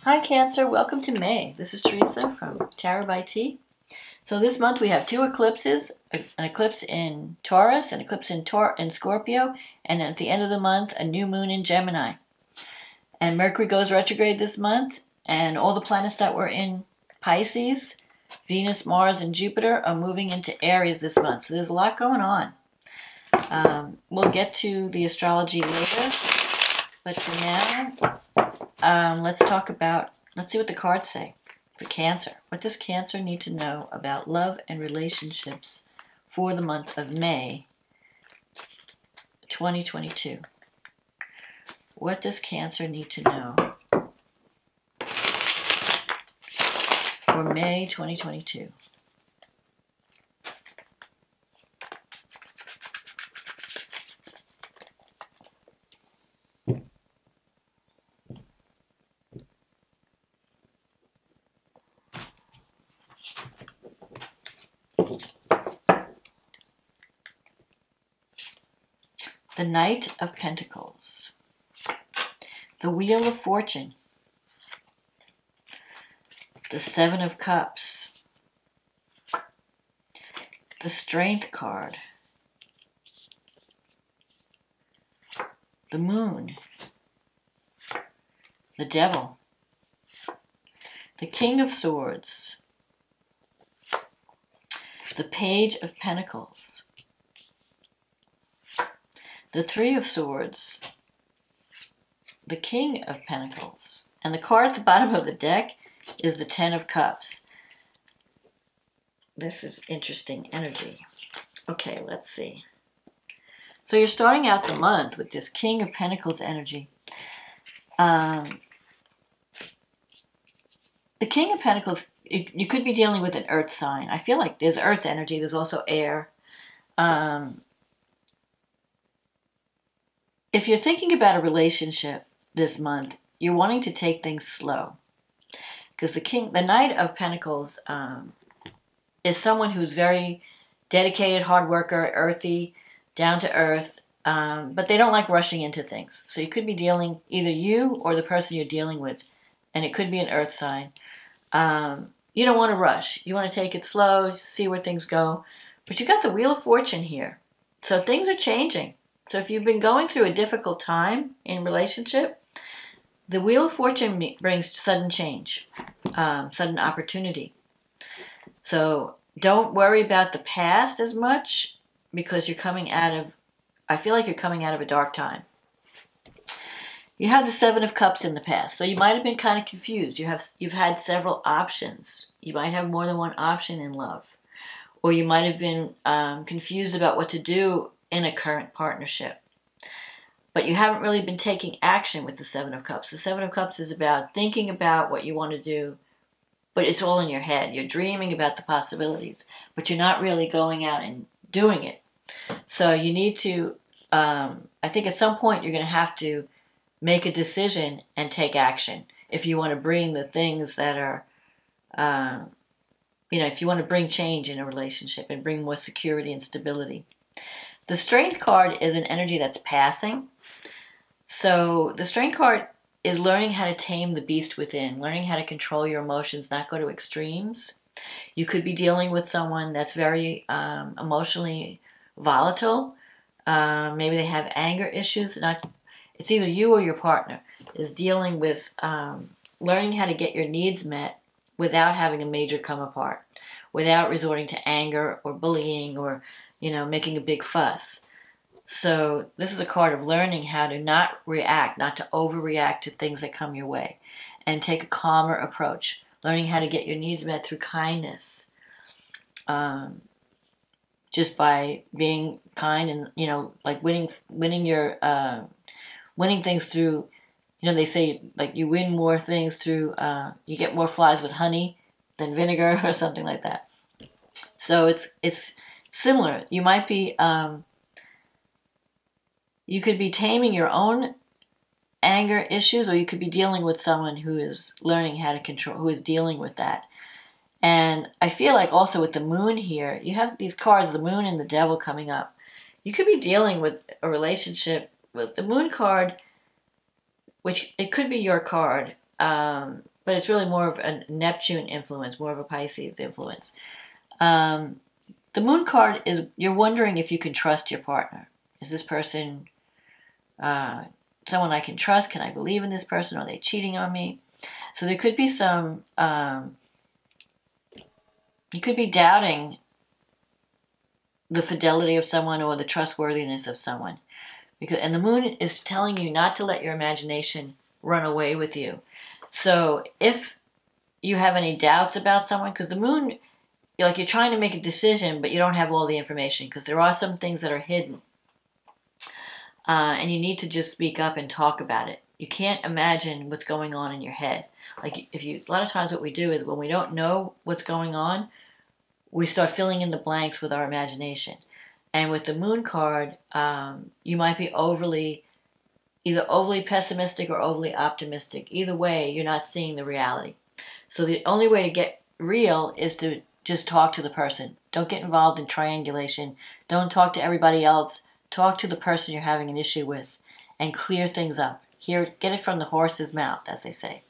Hi Cancer, welcome to May. This is Teresa from Tarot by T. So this month we have two eclipses, an eclipse in Taurus, an eclipse in Scorpio, and then at the end of the month a new moon in Gemini. And Mercury goes retrograde this month, and all the planets that were in Pisces, Venus, Mars, and Jupiter are moving into Aries this month. So there's a lot going on. We'll get to the astrology later, but for now, let's see what the cards say for Cancer. What does Cancer need to know about love and relationships for the month of May 2022? What does Cancer need to know for May 2022? The Knight of Pentacles, the Wheel of Fortune, the Seven of Cups, the Strength card, the Moon, the Devil, the King of Swords, the Page of Pentacles, the Three of Swords, the King of Pentacles, and the card at the bottom of the deck is the Ten of Cups. This is interesting energy. Okay, let's see. So you're starting out the month with this King of Pentacles energy. The King of Pentacles, you could be dealing with an earth sign. I feel like there's earth energy, there's also air. If you're thinking about a relationship this month, you're wanting to take things slow. Because the Knight of Pentacles is someone who's very dedicated, hard worker, earthy, down to earth, but they don't like rushing into things. So you could be dealing, either you or the person you're dealing with, and it could be an earth sign. You don't want to rush. You want to take it slow, see where things go. But you got the Wheel of Fortune here. So things are changing. So if you've been going through a difficult time in relationship, the Wheel of Fortune brings sudden change, sudden opportunity. So don't worry about the past as much, because you're coming out of, I feel like you're coming out of a dark time. You have the Seven of Cups in the past, so you might have been kind of confused. You've had several options. You might have more than one option in love. Or you might have been confused about what to do in a current partnership. But you haven't really been taking action with the Seven of Cups. The Seven of Cups is about thinking about what you want to do, but it's all in your head. You're dreaming about the possibilities, but you're not really going out and doing it. So you need to, I think at some point you're going to have to make a decision and take action if you want to bring the things that are, if you want to bring change in a relationship and bring more security and stability. The Strength card is an energy that's passing. So the Strength card is learning how to tame the beast within, learning how to control your emotions, not go to extremes. You could be dealing with someone that's very emotionally volatile. Maybe they have anger issues. It's either you or your partner is dealing with learning how to get your needs met without having a major come apart, without resorting to anger or bullying or making a big fuss. So this is a card of learning how to not react, not to overreact to things that come your way, and take a calmer approach. Learning how to get your needs met through kindness, just by being kind and like winning things through. They say like you win more things through. You get more flies with honey than vinegar, or something like that. So it's similar. You might be, you could be taming your own anger issues, or you could be dealing with someone who is learning how to control, who is dealing with that. And I feel like also with the Moon here, you have these cards, the Moon and the Devil coming up. You could be dealing with a relationship with the Moon card, which it could be your card. but it's really more of a Neptune influence, more of a Pisces influence. The Moon card is, you're wondering if you can trust your partner. Is this person someone I can trust? Can I believe in this person? Are they cheating on me? So there could be some, you could be doubting the fidelity of someone or the trustworthiness of someone. And the Moon is telling you not to let your imagination run away with you. So if you have any doubts about someone, because the Moon, you're trying to make a decision, but you don't have all the information, because there are some things that are hidden. And you need to just speak up and talk about it. You can't imagine what's going on in your head. A lot of times what we do is when we don't know what's going on, we start filling in the blanks with our imagination. And with the Moon card, you might be either overly pessimistic or overly optimistic. Either way, you're not seeing the reality. So the only way to get real is to just talk to the person. Don't get involved in triangulation. Don't talk to everybody else. Talk to the person you're having an issue with and clear things up. Get it from the horse's mouth, as they say.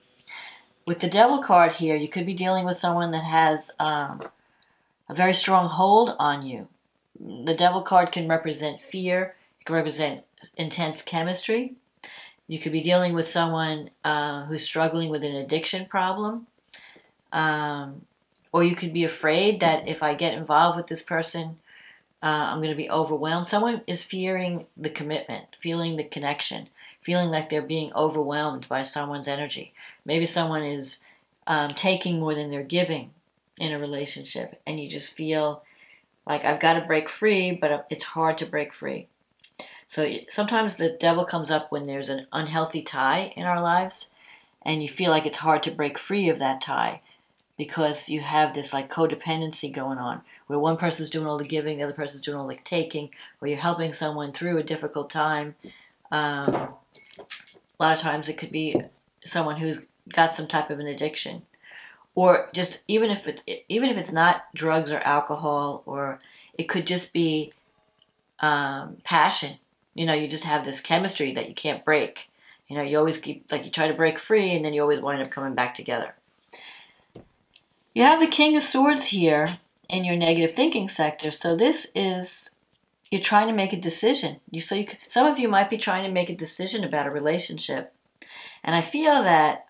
With the Devil card here, you could be dealing with someone that has a very strong hold on you. The Devil card can represent fear. It can represent intense chemistry. You could be dealing with someone who's struggling with an addiction problem. Or you could be afraid that if I get involved with this person, I'm going to be overwhelmed. Someone is fearing the commitment, feeling the connection, feeling like they're being overwhelmed by someone's energy. Maybe someone is taking more than they're giving in a relationship, and you just feel like I've got to break free, but it's hard to break free. So sometimes the Devil comes up when there's an unhealthy tie in our lives, and you feel like it's hard to break free of that tie because you have this codependency going on, where one person's doing all the giving, the other person's doing all the taking, or you're helping someone through a difficult time. A lot of times it could be someone who's got some type of an addiction, or just even if it's not drugs or alcohol, or it could just be passion. You just have this chemistry that you can't break. You always keep, you try to break free, and then you always wind up coming back together. You have the King of Swords here in your negative thinking sector. So this is, you're trying to make a decision. Some of you might be trying to make a decision about a relationship. And I feel that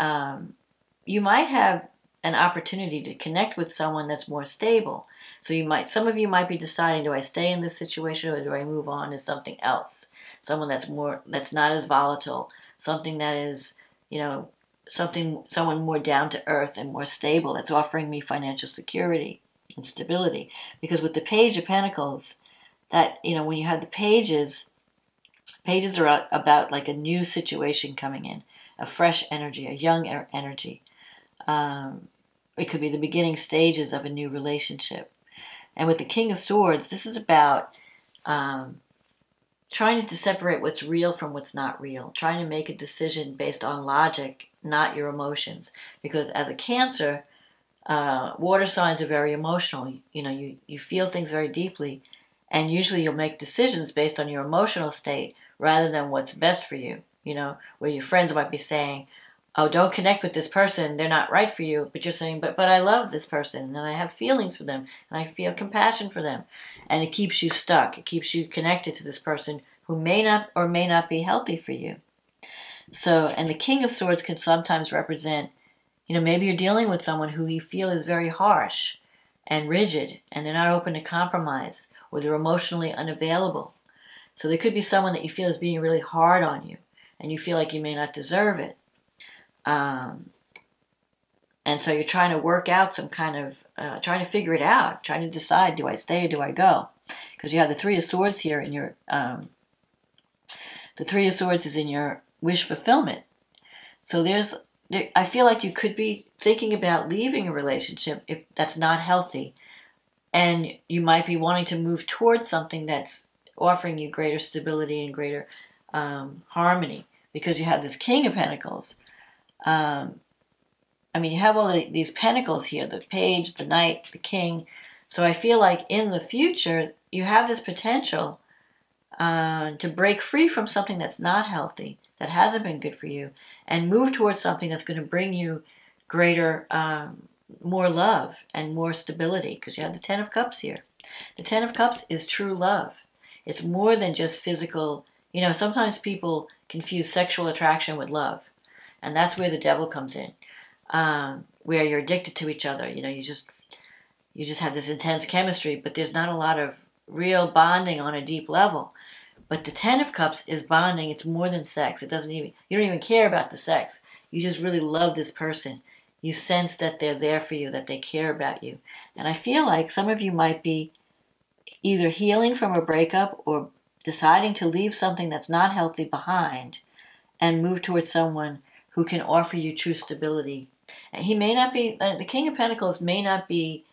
you might have an opportunity to connect with someone that's more stable. So some of you might be deciding, do I stay in this situation or do I move on to something else? Someone that's not as volatile, something that is, someone more down to earth and more stable, that's offering me financial security and stability. Because with the Page of Pentacles, that, when you have the pages are about a new situation coming in, a fresh energy, a young energy. It could be the beginning stages of a new relationship. And with the King of Swords, this is about trying to separate what's real from what's not real, trying to make a decision based on logic, not your emotions. Because as a Cancer, water signs are very emotional. You feel things very deeply, and usually you'll make decisions based on your emotional state rather than what's best for you. Where your friends might be saying, oh, don't connect with this person, they're not right for you. But you're saying, but I love this person, and I have feelings for them, and I feel compassion for them. And it keeps you stuck. It keeps you connected to this person who may not be healthy for you. So, and the King of Swords can sometimes represent, maybe you're dealing with someone who you feel is very harsh and rigid, and they're not open to compromise, or they're emotionally unavailable. So there could be someone that you feel is being really hard on you, and you feel like you may not deserve it. And so you're trying to work out some kind of, trying to figure it out, trying to decide, do I stay or do I go? Because you have the Three of Swords here in your, the Three of Swords is in your wish fulfillment. So I feel like you could be thinking about leaving a relationship if that's not healthy. And you might be wanting to move towards something that's offering you greater stability and greater harmony. Because you have this King of Pentacles. You have all these pentacles here, the Page, the Knight, the King. So I feel like in the future, you have this potential to break free from something that's not healthy, that hasn't been good for you, and move towards something that's going to bring you greater, more love and more stability, because you have the Ten of Cups here. The Ten of Cups is true love. It's more than just physical. You know, sometimes people confuse sexual attraction with love, and that's where the devil comes in, where you're addicted to each other. You know, you just have this intense chemistry, but there's not a lot of real bonding on a deep level. But the Ten of Cups is bonding. It's more than sex. You don't even care about the sex. You just really love this person. You sense that they're there for you, that they care about you. And I feel like some of you might be either healing from a breakup or deciding to leave something that's not healthy behind and move towards someone who can offer you true stability. And he may not be, the King of Pentacles may not be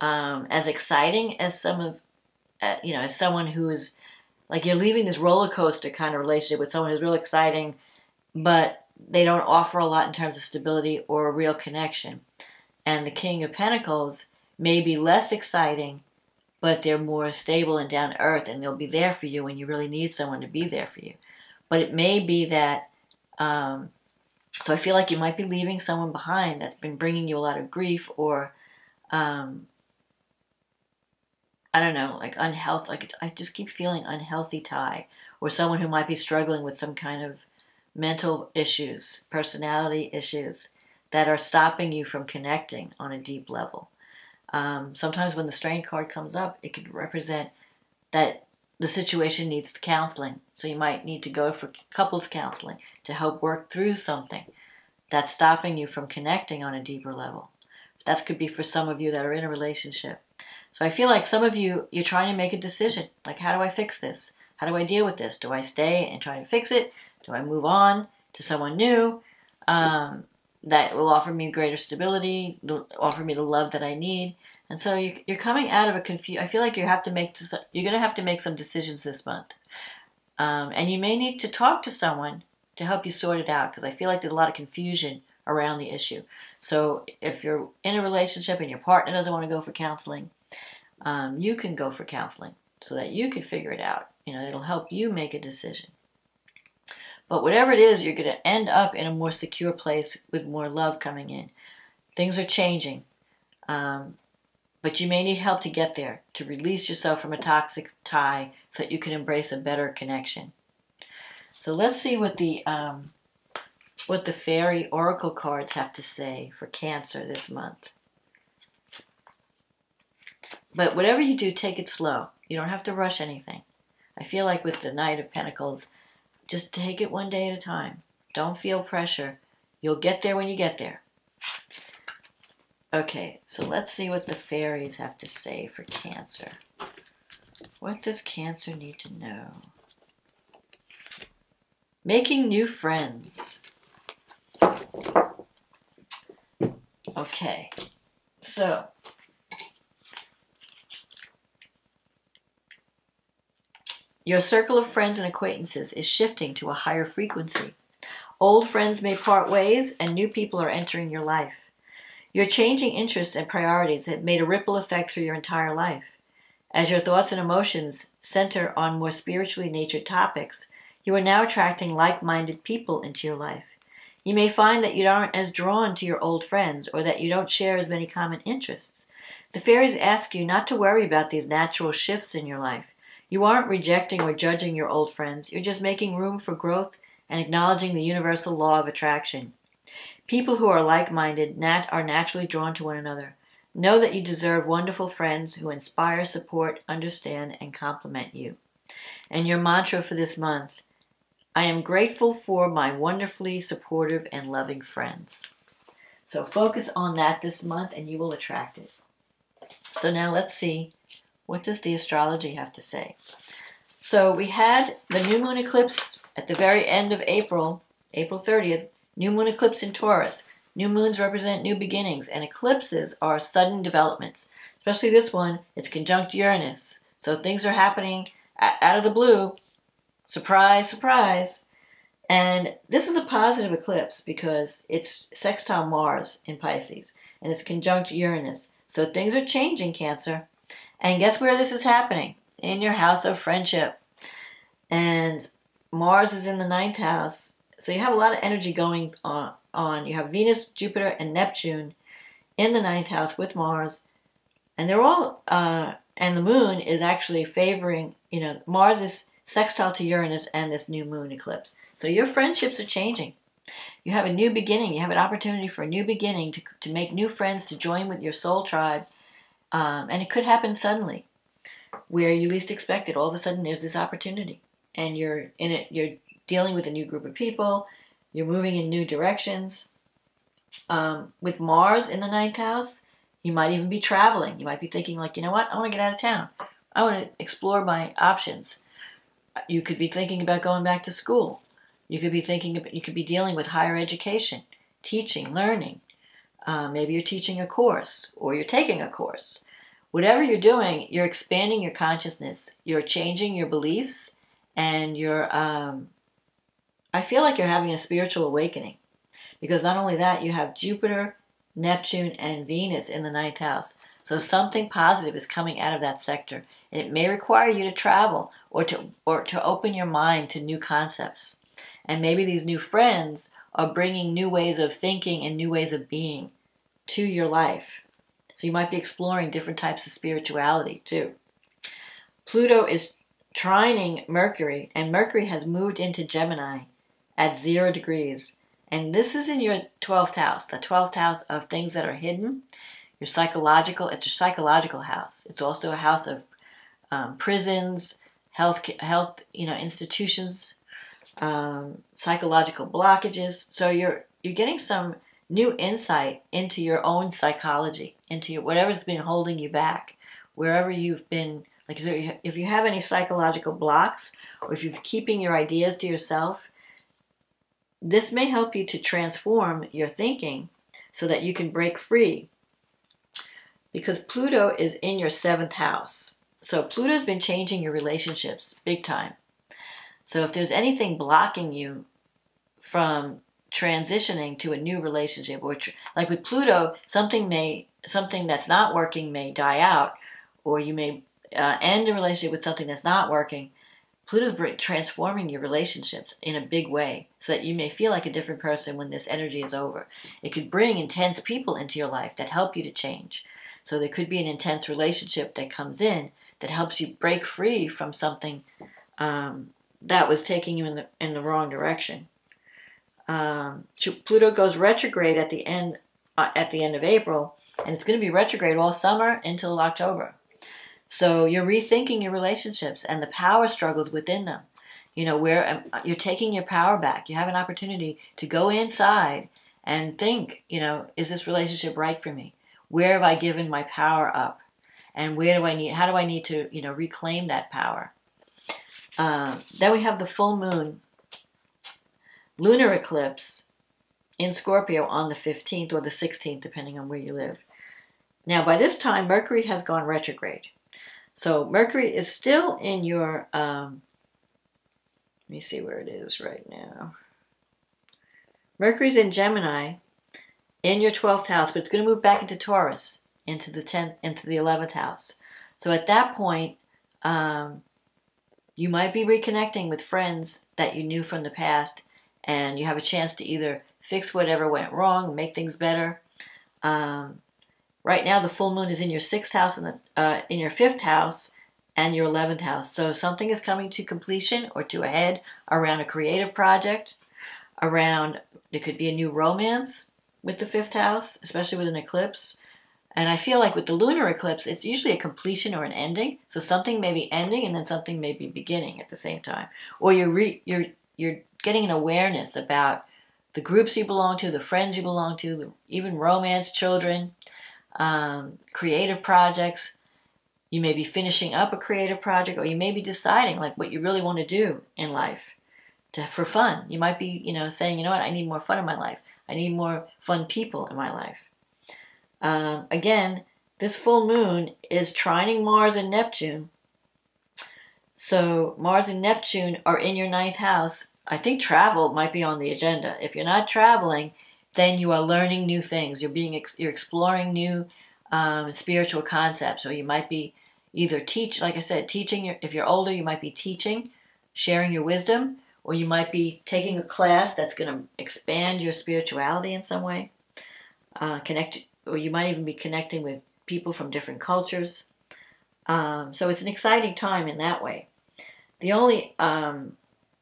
as exciting as as someone who is, like, you're leaving this roller coaster kind of relationship with someone who's real exciting, but they don't offer a lot in terms of stability or a real connection. And the King of Pentacles may be less exciting, but they're more stable and down to earth, and they'll be there for you when you really need someone to be there for you. But it may be that, so I feel like you might be leaving someone behind that's been bringing you a lot of grief, or, I don't know, like unhealthy, I just keep feeling unhealthy tie, or someone who might be struggling with some kind of mental issues, personality issues that are stopping you from connecting on a deep level. Sometimes when the Strength card comes up, it could represent that the situation needs counseling. So you might need to go for couples counseling to help work through something that's stopping you from connecting on a deeper level. That could be for some of you that are in a relationship. So I feel like some of you, you're trying to make a decision. Like, how do I fix this? How do I deal with this? Do I stay and try to fix it? Do I move on to someone new that will offer me greater stability, offer me the love that I need? And so you're coming out of a I feel like you're going to have to make some decisions this month. And you may need to talk to someone to help you sort it out, because I feel like there's a lot of confusion around the issue. So if you're in a relationship and your partner doesn't want to go for counseling, you can go for counseling so that you can figure it out. You know, it'll help you make a decision. But whatever it is, you're going to end up in a more secure place with more love coming in. Things are changing. But you may need help to get there, to release yourself from a toxic tie so that you can embrace a better connection. So let's see what the fairy oracle cards have to say for Cancer this month. But whatever you do, take it slow. You don't have to rush anything. I feel like with the Knight of Pentacles, just take it one day at a time. Don't feel pressure. You'll get there when you get there. Okay, so let's see what the fairies have to say for Cancer. What does Cancer need to know? Making new friends. Okay, so your circle of friends and acquaintances is shifting to a higher frequency. Old friends may part ways and new people are entering your life. Your changing interests and priorities have made a ripple effect through your entire life. As your thoughts and emotions center on more spiritually natured topics, you are now attracting like-minded people into your life. You may find that you aren't as drawn to your old friends, or that you don't share as many common interests. The fairies ask you not to worry about these natural shifts in your life. You aren't rejecting or judging your old friends. You're just making room for growth and acknowledging the universal law of attraction. People who are like-minded are naturally drawn to one another. Know that you deserve wonderful friends who inspire, support, understand, and compliment you. And your mantra for this month: I am grateful for my wonderfully supportive and loving friends. So focus on that this month and you will attract it. So now let's see, what does the astrology have to say? So we had the new moon eclipse at the very end of April, April 30th, new moon eclipse in Taurus. New moons represent new beginnings, and eclipses are sudden developments. Especially this one, it's conjunct Uranus. So things are happening out of the blue. Surprise, surprise. And this is a positive eclipse because it's sextile Mars in Pisces, and it's conjunct Uranus. So things are changing, Cancer. And guess where this is happening? In your house of friendship. And Mars is in the 9th house. So you have a lot of energy going on. You have Venus, Jupiter, and Neptune in the 9th house with Mars. And they're all, and the moon is actually favoring, Mars is sextile to Uranus and this new moon eclipse. So your friendships are changing. You have a new beginning. You have an opportunity for a new beginning to make new friends, to join with your soul tribe. And it could happen suddenly, where you least expect it. All of a sudden, there's this opportunity, and you're in it. You're dealing with a new group of people. You're moving in new directions. With Mars in the 9th house, you might even be traveling. You might be thinking, like, you know what? I want to get out of town. I want to explore my options. You could be thinking about going back to school. You could be dealing with higher education, teaching, learning. Maybe you're teaching a course, or you're taking a course. Whatever you're doing, you're expanding your consciousness. You're changing your beliefs, and I feel like you're having a spiritual awakening. Because not only that, you have Jupiter, Neptune, and Venus in the 9th house. So something positive is coming out of that sector. And it may require you to travel or to open your mind to new concepts. And maybe these new friends are bringing new ways of thinking and new ways of being to your life. So you might be exploring different types of spirituality too. Pluto is trining Mercury, and Mercury has moved into Gemini at 0 degrees. And this is in your 12th house, the 12th house of things that are hidden. It's a psychological house. It's also a house of prisons, health, institutions, psychological blockages. So you're getting some new insight into your own psychology, into whatever's been holding you back, wherever you've been. Like, if you have any psychological blocks, or if you're keeping your ideas to yourself, this may help you to transform your thinking so that you can break free. Because Pluto is in your 7th house. So Pluto's been changing your relationships big time. So if there's anything blocking you from transitioning to a new relationship, or like with Pluto, something that's not working may die out, or you may end a relationship with something that's not working. Pluto's transforming your relationships in a big way so that you may feel like a different person when this energy is over. It could bring intense people into your life that help you to change. So there could be an intense relationship that comes in that helps you break free from something that was taking you in the wrong direction. Pluto goes retrograde at the end of April, and it's going to be retrograde all summer until October. So you're rethinking your relationships and the power struggles within them. Where you're taking your power back. You have an opportunity to go inside and think, is this relationship right for me? Where have I given my power up? And how do I need to, reclaim that power? Then we have the full moon lunar eclipse in Scorpio on the 15th or the 16th, depending on where you live. Now, by this time, Mercury has gone retrograde. So Mercury is still in your, let me see where it is right now. Mercury's in Gemini in your 12th house, but it's going to move back into Taurus, into the 11th house. So at that point, you might be reconnecting with friends that you knew from the past, and you have a chance to either fix whatever went wrong, make things better. Right now, the full moon is in your 6th house and in your 5th house and your 11th house. So something is coming to completion or to a head around a creative project. There could be a new romance with the 5th house, especially with an eclipse. And I feel like with the lunar eclipse, it's usually a completion or an ending. So something may be ending and then something may be beginning at the same time. Or you're getting an awareness about the groups you belong to, the friends you belong to, even romance, children, creative projects. You may be finishing up a creative project, or you may be deciding like what you really want to do in life for fun. You might be, saying, I need more fun in my life. I need more fun people in my life. Again, this full moon is trining Mars and Neptune. So Mars and Neptune are in your 9th house. I think travel might be on the agenda. If you're not traveling, then you are learning new things. You're exploring new spiritual concepts. Or you might be either teaching. If you're older, you might be teaching, sharing your wisdom, or you might be taking a class that's going to expand your spirituality in some way. Or you might even be connecting with people from different cultures. So it's an exciting time in that way. The only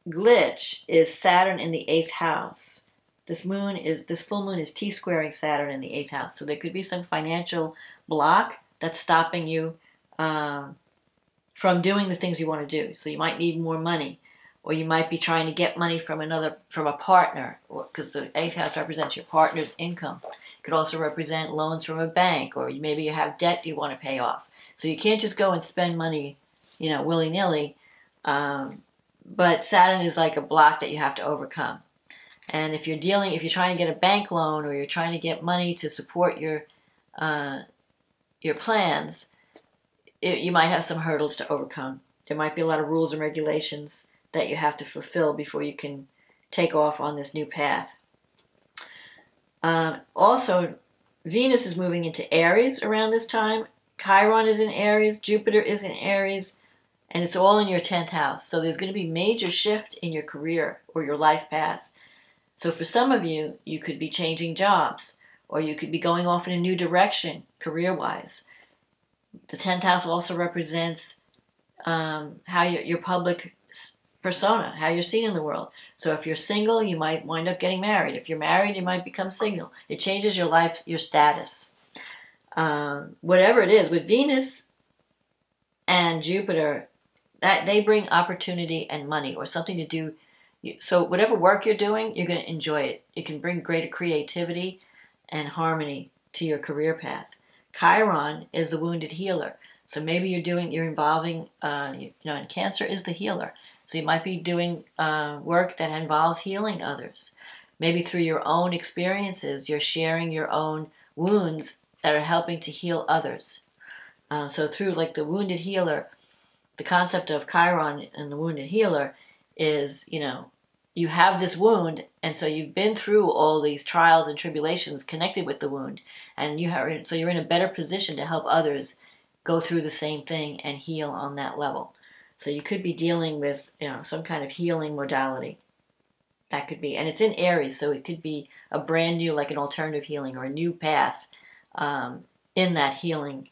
glitch is Saturn in the 8th house. This full moon is T-squaring Saturn in the 8th house. So there could be some financial block that's stopping you from doing the things you want to do. So you might need more money, or you might be trying to get money from a partner, because the 8th house represents your partner's income. It could also represent loans from a bank, or maybe you have debt you want to pay off. So you can't just go and spend money, willy-nilly. But Saturn is like a block that you have to overcome. And if you're trying to get a bank loan, or you're trying to get money to support your plans, you might have some hurdles to overcome. There might be a lot of rules and regulations that you have to fulfill before you can take off on this new path. Also, Venus is moving into Aries around this time. Chiron is in Aries, Jupiter is in Aries, and it's all in your 10th house. So there's going to be major shift in your career or your life path. So for some of you, you could be changing jobs, or you could be going off in a new direction career-wise. The 10th house also represents how your public persona, how you're seen in the world. So if you're single, you might wind up getting married. If you're married, you might become single. It changes your life, your status. Whatever it is, with Venus and Jupiter, that they bring opportunity and money, or something to do. So whatever work you're doing, you're going to enjoy it. It can bring greater creativity and harmony to your career path. Chiron is the wounded healer. So maybe you're involving, and Cancer is the healer. So you might be doing work that involves healing others. Maybe through your own experiences, you're sharing your own wounds that are helping to heal others. So through like the wounded healer, the concept of Chiron and the wounded healer is, you have this wound, and so you've been through all these trials and tribulations connected with the wound, and so you're in a better position to help others go through the same thing and heal on that level. So you could be dealing with, some kind of healing modality. That could be, and it's in Aries, so it could be a brand new, like an alternative healing or a new path in that healing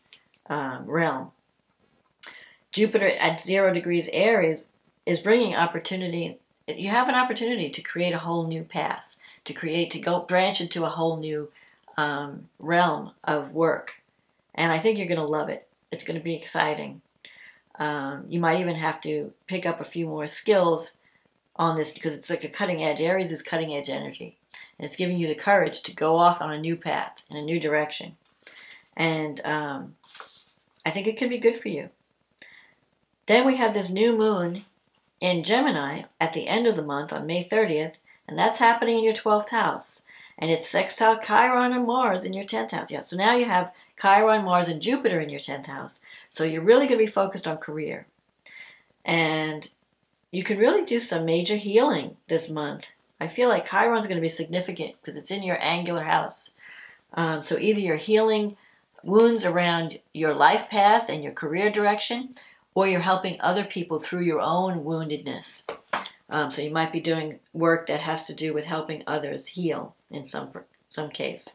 realm. Jupiter at 0 degrees Aries is bringing opportunity. You have an opportunity to create a whole new path, to go branch into a whole new realm of work. And I think you're going to love it. It's going to be exciting. You might even have to pick up a few more skills on this, because it's like a cutting edge. Aries is cutting edge energy. And it's giving you the courage to go off on a new path, in a new direction. And I think it could be good for you. Then we have this new moon in Gemini at the end of the month on May 30th, and that's happening in your 12th house. And it's sextile Chiron and Mars in your 10th house. Yeah, so now you have Chiron, Mars, and Jupiter in your 10th house. So you're really going to be focused on career. And you can really do some major healing this month. I feel like Chiron's going to be significant because it's in your angular house. So either you're healing wounds around your life path and your career direction, or you're helping other people through your own woundedness. So you might be doing work that has to do with helping others heal in some case.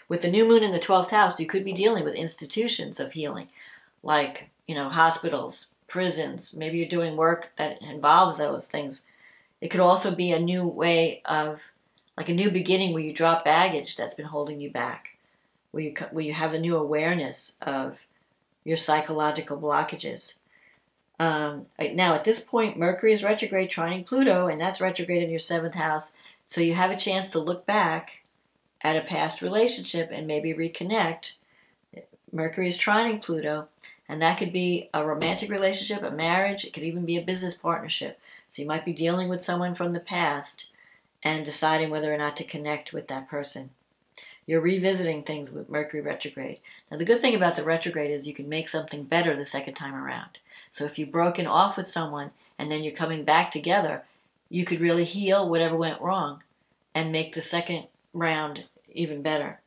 With the new moon in the 12th house, you could be dealing with institutions of healing, like, hospitals, prisons. Maybe you're doing work that involves those things. It could also be a new way of, like a new beginning, where you drop baggage that's been holding you back, where you have a new awareness of your psychological blockages. Now, at this point, Mercury is retrograde trining Pluto, and that's retrograde in your 7th house. So you have a chance to look back at a past relationship and maybe reconnect. Mercury is trining Pluto, and that could be a romantic relationship, a marriage. It could even be a business partnership. So you might be dealing with someone from the past and deciding whether or not to connect with that person. You're revisiting things with Mercury retrograde. Now, the good thing about the retrograde is you can make something better the second time around. So if you've broken off with someone and then you're coming back together, you could really heal whatever went wrong and make the second round even better.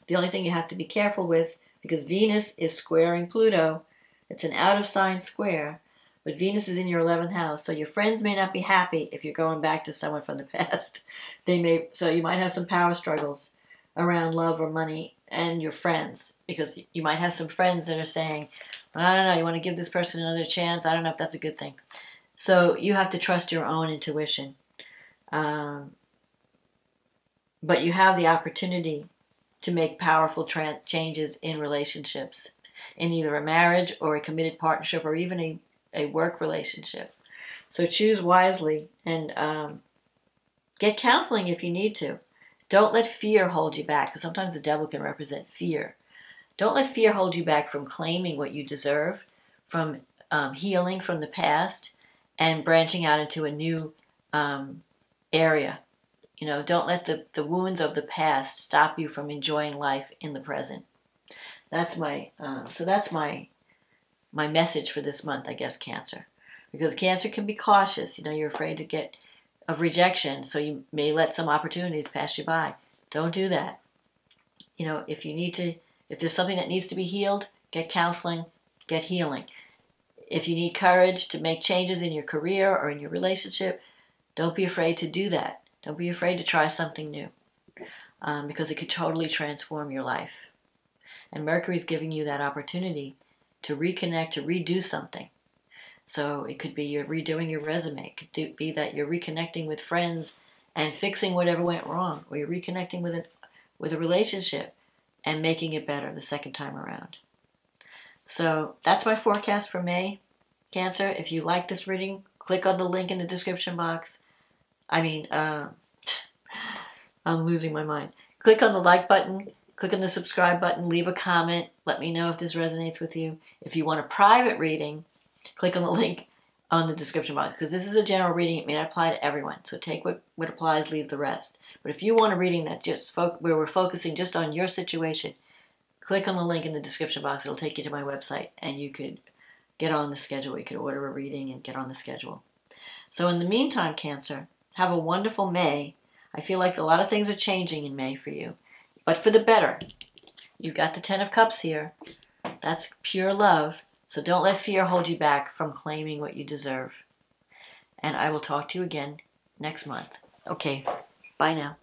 The only thing you have to be careful with, because Venus is squaring Pluto, it's an out of sign square, But Venus is in your 11th house, so your friends may not be happy if you're going back to someone from the past. So you might have some power struggles around love or money and your friends, because you might have some friends that are saying, I don't know, you want to give this person another chance? I don't know if that's a good thing. So you have to trust your own intuition. But you have the opportunity to make powerful changes in relationships, in either a marriage or a committed partnership or even a work relationship. So choose wisely and get counseling if you need to. Don't let fear hold you back, because sometimes the devil can represent fear. Don't let fear hold you back from claiming what you deserve, from healing from the past, and branching out into a new area. You know, don't let the wounds of the past stop you from enjoying life in the present. That's my my message for this month, I guess, Cancer. Because Cancer can be cautious. You know, you're afraid of rejection, so you may let some opportunities pass you by. Don't do that. You know, if there's something that needs to be healed, get counseling, get healing. If you need courage to make changes in your career or in your relationship, don't be afraid to do that. Don't be afraid to try something new, because it could totally transform your life. And Mercury's giving you that opportunity to reconnect, to redo something. So it could be you're redoing your resume. It could be that you're reconnecting with friends and fixing whatever went wrong, or you're reconnecting with a relationship and making it better the second time around. So that's my forecast for May, Cancer. If you like this reading, click on the link in the description box. I'm losing my mind. Click on the like button, click on the subscribe button, leave a comment, let me know if this resonates with you. If you want a private reading, click on the link on the description box, because this is a general reading. It may not apply to everyone, so take what applies, leave the rest. But if you want a reading that where we're focusing just on your situation, click on the link in the description box. It'll take you to my website, and you could get on the schedule. You could order a reading and get on the schedule. So in the meantime, Cancer, have a wonderful May. I feel like a lot of things are changing in May for you, but for the better. You've got the 10 of Cups here. That's pure love. So don't let fear hold you back from claiming what you deserve. And I will talk to you again next month. Okay, bye now.